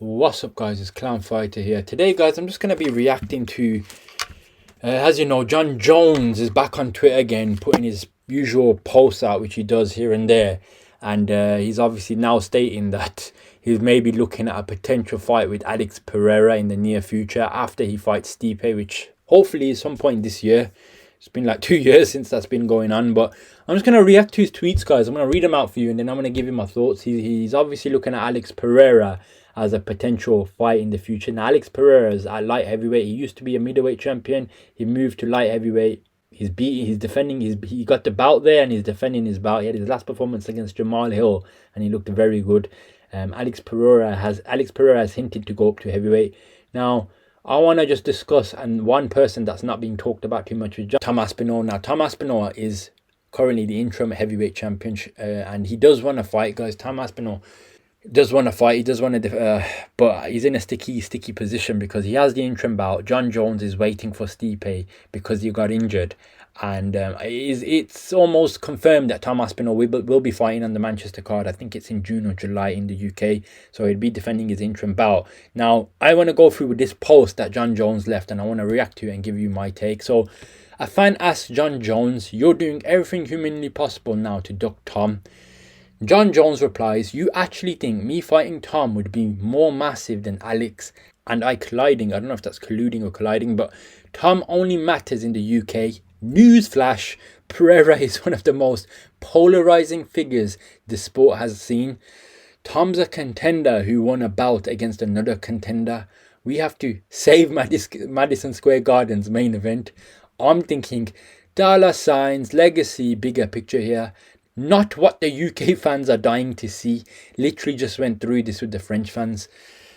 What's up, guys? It's Clown Fighter here. Today, guys, I'm just going to be reacting to, as you know, Jon Jones is back on Twitter again, putting his usual posts out, which he does here and there. And he's obviously now stating that he's maybe looking at a potential fight with Alex Pereira in the near future after he fights Stipe, which hopefully is some point this year. It's been like 2 years since that's been going on, but I'm just going to react to his tweets, guys. I'm going to read them out for you, and then I'm going to give you my thoughts. He's obviously looking at Alex Pereira as a potential fight in the future. Now, Alex Pereira is at light heavyweight. He used to be a middleweight champion. He moved to light heavyweight. He got the bout there, and he's defending his bout. He had his last performance against Jamal Hill, and he looked very good. Alex Pereira has hinted to go up to heavyweight. Now, I want to just discuss, and one person that's not being talked about too much is Tom Aspinall. Now, Tom Aspinall is currently the interim heavyweight champion, and he does want to fight, guys. Tom Aspinall does want to fight. He does want to, but he's in a sticky position because he has the interim bout. Jon Jones is waiting for Stipe because he got injured, and it's almost confirmed that Tom Aspinall will be fighting on the Manchester card. I think it's in June or July in the UK, so he'll be defending his interim bout. Now, I want to go through with this post that Jon Jones left, and I want to react to it and give you my take. So, a fan asked Jon Jones, "You're doing everything humanly possible now to duck Tom." Jon Jones replies, "You actually think me fighting Tom would be more massive than Alex and I colliding?" I don't know if that's colluding or colliding, but Tom only matters in the UK. Newsflash, Pereira is one of the most polarizing figures the sport has seen. Tom's a contender who won a bout against another contender. We have to save Madison Square Garden's main event. I'm thinking dollar signs, legacy, bigger picture here. Not what the UK fans are dying to see. Literally just went through this with the French fans.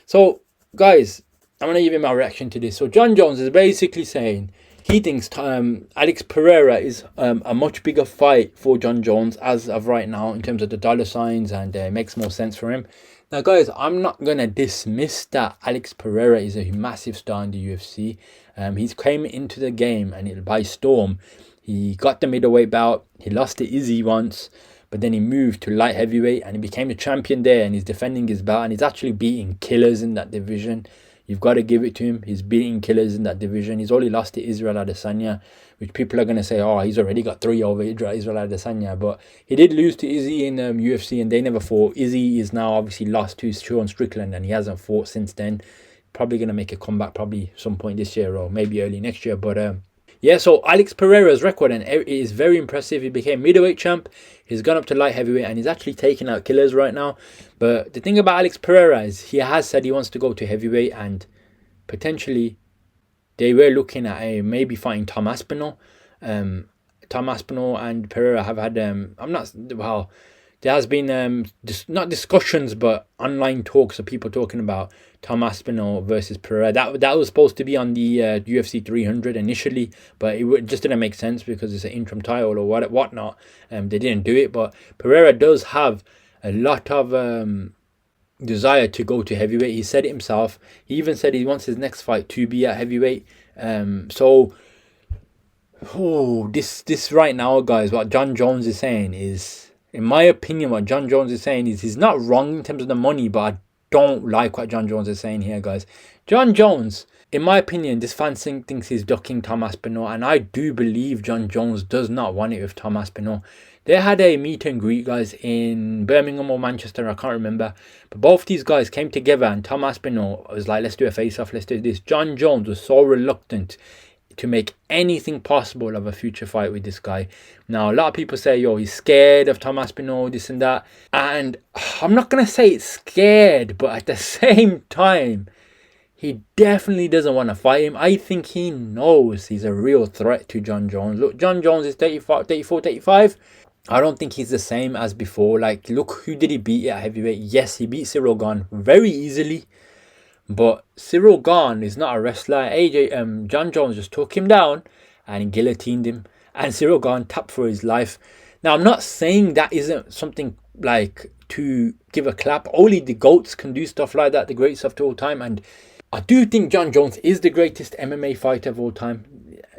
So, guys, I'm going to give you my reaction to this. So, Jon Jones is basically saying he thinks Alex Pereira is a much bigger fight for Jon Jones as of right now in terms of the dollar signs, and it makes more sense for him. Now, guys, I'm not going to dismiss that Alex Pereira is a massive star in the UFC. He's came into the game and by storm. He got the middleweight bout. He lost to Izzy once, but then he moved to light heavyweight and he became the champion there, and he's defending his bout, and he's actually beating killers in that division. You've got to give it to him. He's beating killers in that division. He's only lost to Israel Adesanya, which people are going to say, oh, he's already got 3 over Israel Adesanya. But he did lose to Izzy in UFC, and they never fought. Izzy is now obviously lost to Sean Strickland, and he hasn't fought since then. Probably going to make a comeback probably some point this year or maybe early next year. But yeah, so Alex Pereira's record and it is very impressive. He became middleweight champ. He's gone up to light heavyweight and he's actually taking out killers right now. But the thing about Alex Pereira is he has said he wants to go to heavyweight, and potentially they were looking at maybe fighting Tom Aspinall. Tom Aspinall and Pereira have had there has been not discussions but online talks of people talking about Tom Aspinall versus Pereira. That was supposed to be on the UFC 300 initially, but it just didn't make sense because it's an interim title or whatnot. They didn't do it, but Pereira does have a lot of desire to go to heavyweight. He said it himself. He even said he wants his next fight to be at heavyweight. This right now, guys, what Jon Jones is saying is, in my opinion, what Jon Jones is saying is he's not wrong in terms of the money, but I don't like what Jon Jones is saying here, guys. Jon Jones, in my opinion, this fan thinks he's ducking Tom Aspinall, and I do believe Jon Jones does not want it with Tom Aspinall. They had a meet and greet, guys, in Birmingham or Manchester, I can't remember. But both these guys came together and Tom Aspinall was like, let's do a face-off, let's do this. Jon Jones was so reluctant to make anything possible of a future fight with this guy. Now, a lot of people say, yo, he's scared of Tom Aspinall, this and that. And I'm not going to say it's scared, but at the same time, he definitely doesn't want to fight him. I think he knows he's a real threat to Jon Jones. Look, Jon Jones is 34, 35. I don't think he's the same as before. Like, look, who did he beat at heavyweight? Yes, he beat Cyril Gane very easily. But Cyril Gane is not a wrestler. Jon Jones just took him down and guillotined him. And Cyril Gane tapped for his life. Now, I'm not saying that isn't something like to give a clap. Only the GOATs can do stuff like that, the greatest of all time. And I do think Jon Jones is the greatest MMA fighter of all time.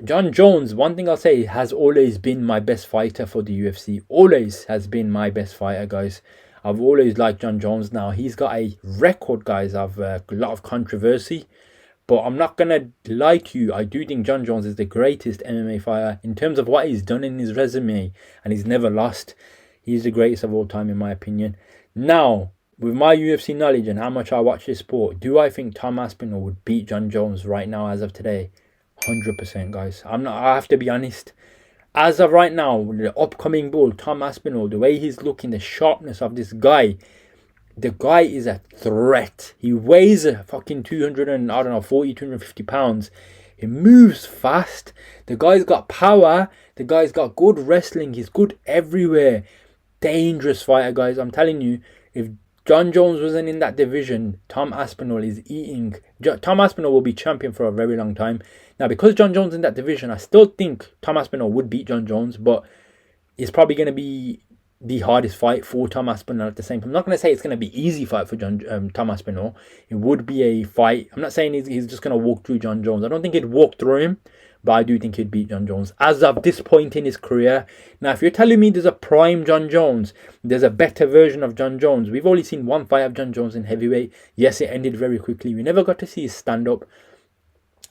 Jon Jones, one thing I'll say, has always been my best fighter for the UFC. Always has been my best fighter, guys. I've always liked Jon Jones. Now he's got a record, guys, of a lot of controversy. But I'm not going to lie to you. I do think Jon Jones is the greatest MMA fighter in terms of what he's done in his resume. And he's never lost. He's the greatest of all time, in my opinion. Now, with my UFC knowledge and how much I watch this sport, do I think Tom Aspinall would beat Jon Jones right now as of today? 100%, guys. I have to be honest. As of right now, the upcoming bull, Tom Aspinall, the way he's looking, the sharpness of this guy, the guy is a threat. He weighs a fucking 250 pounds. He moves fast. The guy's got power. The guy's got good wrestling. He's good everywhere. Dangerous fighter, guys. I'm telling you, if Jon Jones wasn't in that division, Tom Aspinall is eating. Tom Aspinall will be champion for a very long time. Now, because Jon Jones in that division, I still think Tom Aspinall would beat Jon Jones, but it's probably going to be the hardest fight for Tom Aspinall at the same time. I'm not going to say it's going to be easy fight for Tom Aspinall. It would be a fight. I'm not saying he's just going to walk through Jon Jones. I don't think he'd walk through him, but I do think he'd beat Jon Jones as of this point in his career. Now, if you're telling me there's a prime Jon Jones, there's a better version of Jon Jones. We've only seen one fight of Jon Jones in heavyweight. Yes, it ended very quickly. We never got to see his stand-up.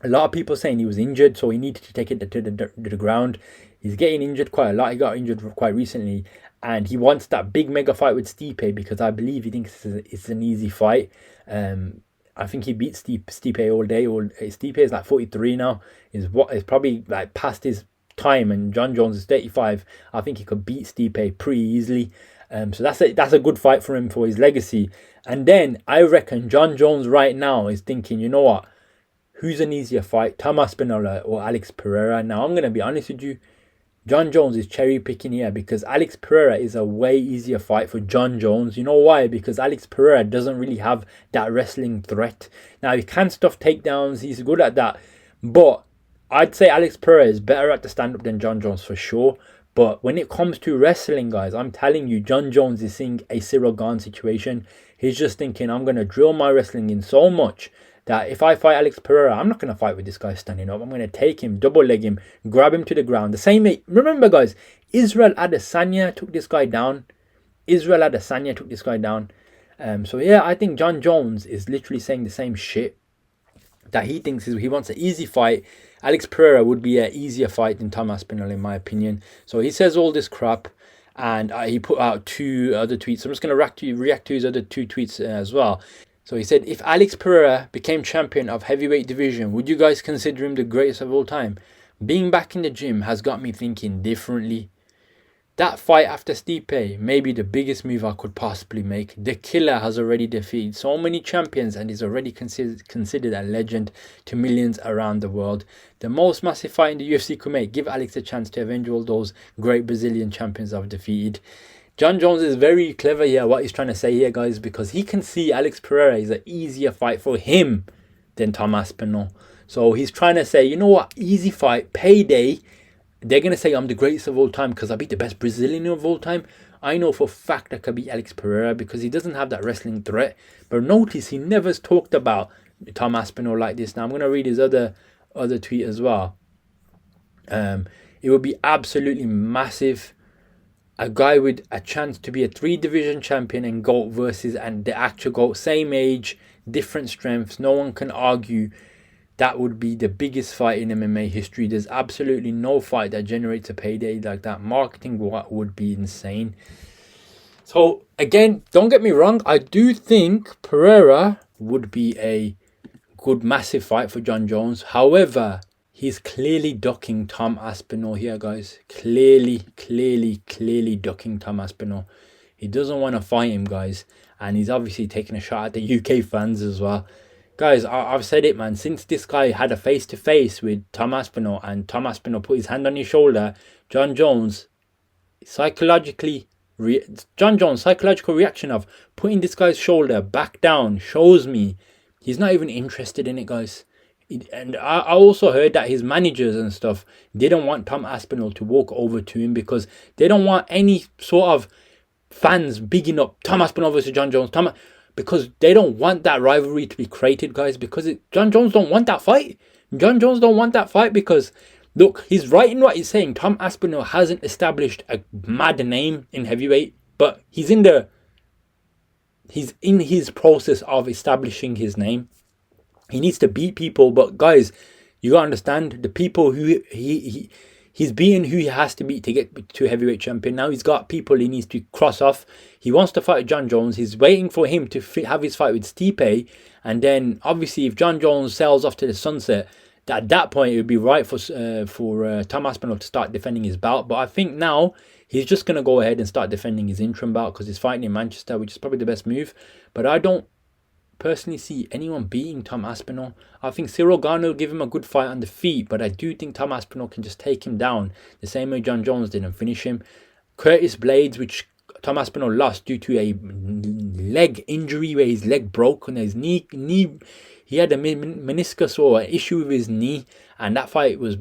A lot of people saying he was injured, so he needed to take it to the ground. He's getting injured quite a lot. He got injured quite recently. And he wants that big mega fight with Stipe because I believe he thinks it's an easy fight. I think he beats Stipe all day. Stipe is like 43 now. Is probably like past his time, and Jon Jones is 35. I think he could beat Stipe pretty easily. So that's a good fight for him for his legacy. And then I reckon Jon Jones right now is thinking, you know what? Who's an easier fight, Tom Aspinall or Alex Pereira? Now I'm gonna be honest with you. Jon Jones is cherry picking here because Alex Pereira is a way easier fight for Jon Jones. You know why? Because Alex Pereira doesn't really have that wrestling threat. Now, he can stuff takedowns. He's good at that. But I'd say Alex Pereira is better at the stand-up than Jon Jones for sure. But when it comes to wrestling, guys, I'm telling you, Jon Jones is seeing a Cyril Gane situation. He's just thinking, I'm going to drill my wrestling in so much that if I fight Alex Pereira, I'm not going to fight with this guy standing up. I'm going to take him, double leg him, grab him to the ground. The same way, remember guys, Israel Adesanya took this guy down. So yeah, I think Jon Jones is literally saying the same shit. That he thinks he wants an easy fight. Alex Pereira would be an easier fight than Tom Aspinall in my opinion. So he says all this crap. And he put out 2 other tweets. So I'm just going to react to his other 2 tweets as well. So he said, if Alex Pereira became champion of heavyweight division, would you guys consider him the greatest of all time? Being back in the gym has got me thinking differently. That fight after Stipe may be the biggest move I could possibly make. The killer has already defeated so many champions and is already considered a legend to millions around the world. The most massive fight in the UFC could make. Give Alex a chance to avenge all those great Brazilian champions I've defeated. Jon Jones is very clever here, what he's trying to say here, guys, because he can see Alex Pereira is an easier fight for him than Tom Aspinall. So he's trying to say, you know what, easy fight, payday. They're going to say I'm the greatest of all time because I beat the best Brazilian of all time. I know for a fact I could beat Alex Pereira because he doesn't have that wrestling threat. But notice he never talked about Tom Aspinall like this. Now I'm going to read his other tweet as well. It would be absolutely massive. A guy with a chance to be a 3-division champion and GOAT versus and the actual GOAT, same age, different strengths. No one can argue. That would be the biggest fight in MMA history. There's absolutely no fight that generates a payday like that. Marketing would be insane. So again, don't get me wrong. I do think Pereira would be a good massive fight for Jon Jones. However, he's clearly ducking Tom Aspinall here, guys. Clearly ducking Tom Aspinall. He doesn't want to fight him, guys. And he's obviously taking a shot at the UK fans as well. Guys, I've said it, man. Since this guy had a face-to-face with Tom Aspinall and Tom Aspinall put his hand on his shoulder, Jon Jones' psychological reaction of putting this guy's shoulder back down shows me he's not even interested in it, guys. And I also heard that his managers and stuff didn't want Tom Aspinall to walk over to him because they don't want any sort of fans bigging up Tom Aspinall versus Jon Jones. Because they don't want that rivalry to be created, guys. Because Jon Jones don't want that fight. Jon Jones don't want that fight because, look, he's right in what he's saying. Tom Aspinall hasn't established a mad name in heavyweight, but he's in the he's in his process of establishing his name. He needs to beat people, but guys, you gotta understand the people who he's beating who he has to beat to get to heavyweight champion. Now he's got people he needs to cross off. He wants to fight Jon Jones. He's waiting for him to have his fight with Stipe, and then obviously if Jon Jones sails off to the sunset, at that point it would be right for Tom Aspinall to start defending his belt. But I think now he's just gonna go ahead and start defending his interim belt because he's fighting in Manchester, which is probably the best move. But I don't personally see anyone beating Tom Aspinall. I think Cyril Gane will give him a good fight on the feet, but I do think Tom Aspinall can just take him down the same way Jon Jones did and finish him. Curtis Blades, which Tom Aspinall lost due to a leg injury where his leg broke and his knee he had a meniscus or an issue with his knee, and that fight was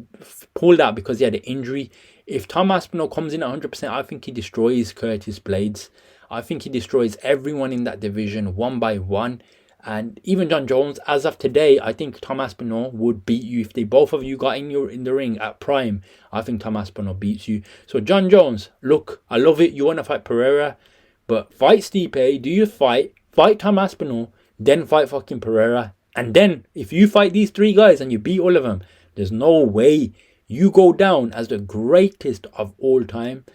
pulled out because he had an injury. If Tom Aspinall comes in at 100%, I think he destroys Curtis Blades. I think he destroys everyone in that division one by one. And even Jon Jones, as of today, I think Tom Aspinall would beat you. If they both of you got in the ring at prime, I think Tom Aspinall beats you. So Jon Jones, look, I love it. You want to fight Pereira, but fight Stipe, do your fight Tom Aspinall, then fight fucking Pereira. And then if you fight these three guys and you beat all of them, there's no way you go down as the greatest of all time.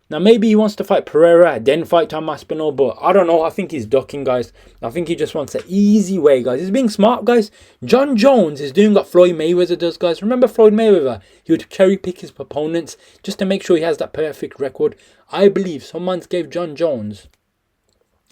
Now, maybe he wants to fight Pereira, then fight Tom Aspinall, but I don't know. I think he's ducking, guys. I think he just wants an easy way, guys. He's being smart, guys. Jon Jones is doing what Floyd Mayweather does, guys. Remember Floyd Mayweather? He would cherry pick his opponents just to make sure he has that perfect record. I believe someone gave Jon Jones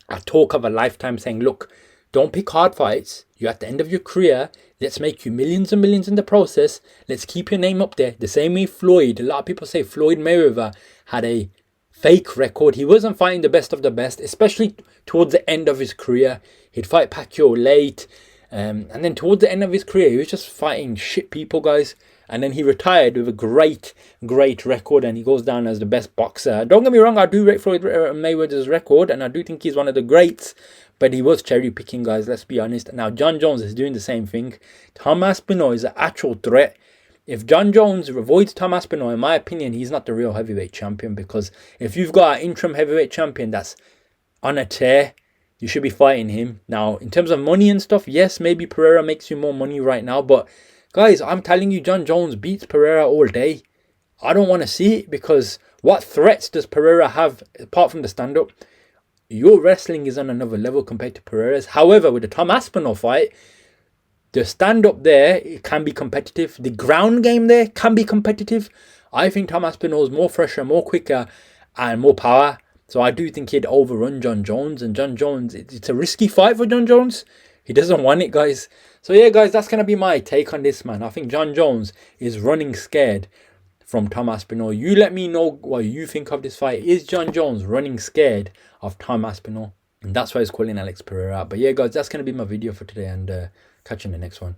a talk of a lifetime saying, look, don't pick hard fights. You're at the end of your career. Let's make you millions and millions in the process. Let's keep your name up there. The same way Floyd, a lot of people say Floyd Mayweather had a fake record. He wasn't fighting the best of the best, especially towards the end of his career. He'd fight Pacquiao late, and then towards the end of his career, he was just fighting shit people, guys. And then he retired with a great record, and he goes down as the best boxer. Don't get me wrong, I do rate Floyd Mayweather's record, and I do think he's one of the greats, but he was cherry picking, guys, let's be honest. Now Jon Jones is doing the same thing. Tom Aspinall is an actual threat. If Jon Jones avoids Tom Aspinall, in my opinion, he's not the real heavyweight champion, because if you've got an interim heavyweight champion that's on a tear, you should be fighting him. Now, in terms of money and stuff, yes, maybe Pereira makes you more money right now, but guys, I'm telling you, Jon Jones beats Pereira all day. I don't want to see it, because what threats does Pereira have apart from the stand-up? Your wrestling is on another level compared to Pereira's. However, with the Tom Aspinall fight, the stand-up there, it can be competitive. The ground game there can be competitive. I think Tom Aspinall is more fresher, more quicker, and more power. So I do think he'd overrun Jon Jones. And Jon Jones, it's a risky fight for Jon Jones. He doesn't want it, guys. So yeah, guys, that's going to be my take on this, man. I think Jon Jones is running scared from Tom Aspinall. You let me know what you think of this fight. Is Jon Jones running scared of Tom Aspinall? And that's why he's calling Alex Pereira out. But yeah, guys, that's going to be my video for today, and catch you in the next one.